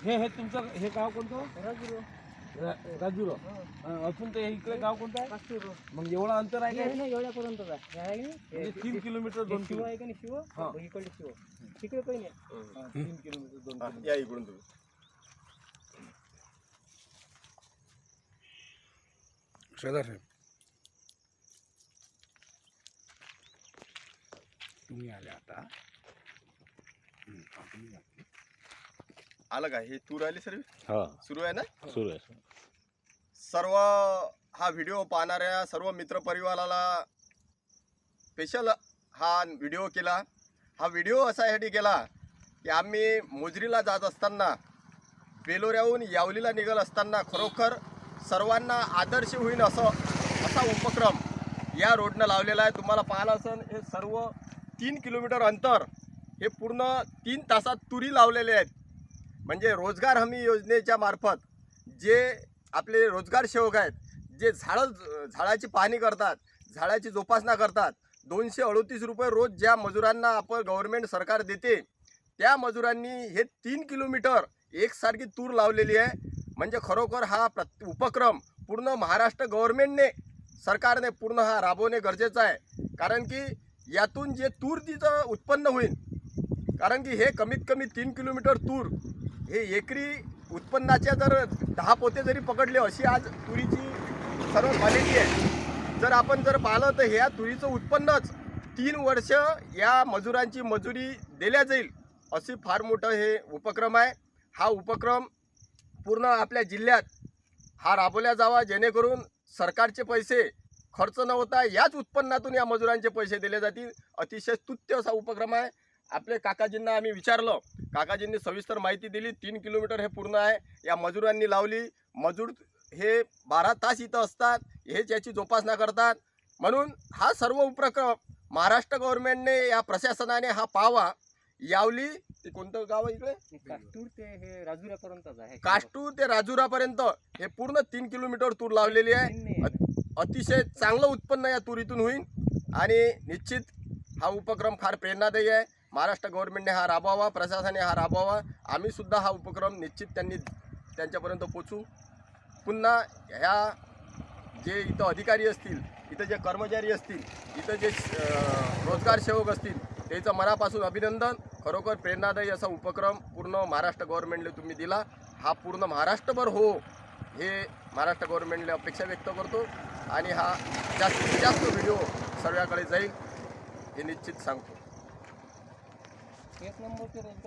हे तुमचं हे गाव कोणतं? राजूरो. अजून ते इकडे गाव कोणतं आहे? मग एवढं अंतर आहे का? एवढ्यापर्यंत आहे 3 किलोमीटर 2 शिव आहे का नाही शिव इकडे शिव तिकडे काही नाही 3 किलोमीटर 2 किलोमीटर. या इकडून तुम्ही. तुम्ही आले आता आलं का हे तूर आली सर्व हा सुरू आहे ना? सुरू आहे. सर्व हा व्हिडिओ पाहणाऱ्या सर्व मित्रपरिवाराला स्पेशल हा व्हिडिओ केला. हा व्हिडिओ असासाठी केला की आम्ही मोजरीला जात असताना बेलोऱ्याहून यावलीला निघत असताना खरोखर सर्वांना आदर्श होईल असा उपक्रम या रोडनं लावलेला आहे. तुम्हाला पाहिलं असेल हे सर्व 3 किलोमीटर अंतर हे पूर्ण 3 तासात तुरी लावलेले आहेत. म्हणजे रोजगार हमी योजनेच्या मार्फत जे आपले रोजगार सेवक आहेत, जे झाडाची पाहणी करतात, झाडाची जोपासना करतात, 238 रुपये रोज ज्या मजुरांना आपण गव्हर्नमेंट सरकार देते, त्या मजुरांनी हे 3 किलोमीटर एकसारखी तूर लावलेली आहे. म्हणजे खरोखर हा उपक्रम पूर्ण महाराष्ट्र गव्हर्नमेंटने सरकारने पूर्ण हा राबवणे गरजेचं आहे. कारण की यातून जे तूर तिचं उत्पन्न होईल, कारण की हे कमीत कमी 3 किलोमीटर तूर हे एकरी उत्पन्नाच्या जर 10 पोते जरी पकडले अशी आज तुरीची सर्व क्वालिटी आहे. जर आपण जर पाहिलं तर ह्या तुरीचं उत्पन्नच 3 वर्ष या मजुरांची मजुरी दिल्या जाईल अशी फार मोठं हे उपक्रम आहे. हा उपक्रम पूर्ण आपल्या जिल्ह्यात हा राबवला जावा, जेणेकरून सरकारचे पैसे खर्च न होता याच उत्पन्नातून या मजुरांचे पैसे दिले जातील. अतिशय स्तुत्य असा उपक्रम आहे. आपले काकाजींना आम्ही विचारलं, काकाजींनी सविस्तर माहिती दिली. 3 किलोमीटर हे पूर्ण आहे, या मजुरांनी लावली. मजूर हे 12 तास इथं असतात, हेच याची जोपासना करतात. म्हणून हा सर्व उपक्रम महाराष्ट्र गव्हर्नमेंटने या प्रशासनाने हा पाहावा. यावली ते कोणतं गाव आहे इकडे? काष्टूर ते हे राजुरापर्यंतच आहे. काष्टूर ते राजुरापर्यंत हे पूर्ण 3 किलोमीटर तूर लावलेली आहे. अतिशय चांगलं उत्पन्न या तुरीतून होईल आणि निश्चित हा उपक्रम फार प्रेरणादायी आहे. महाराष्ट्र गव्हर्नमेंटने हा राबवावा, प्रशासनाने हा राबवावा. आम्ही सुद्धा हा उपक्रम निश्चित त्यांच्यापर्यंत पोचू. पुन्हा ह्या जे इथं अधिकारी असतील, इथं जे कर्मचारी असतील, इथं जे रोजगार सेवक असतील, त्याचं मनापासून अभिनंदन. खरोखर प्रेरणादायी असा उपक्रम पूर्ण महाराष्ट्र गव्हर्नमेंटने तुम्ही दिला. हा पूर्ण महाराष्ट्रभर हो हे महाराष्ट्र गव्हर्नमेंटने अपेक्षा व्यक्त करतो आणि हा जास्तीत जास्त व्हिडिओ सर्वांकडे जाईल हे निश्चित सांगतो. 1 नंबरचे रोजगार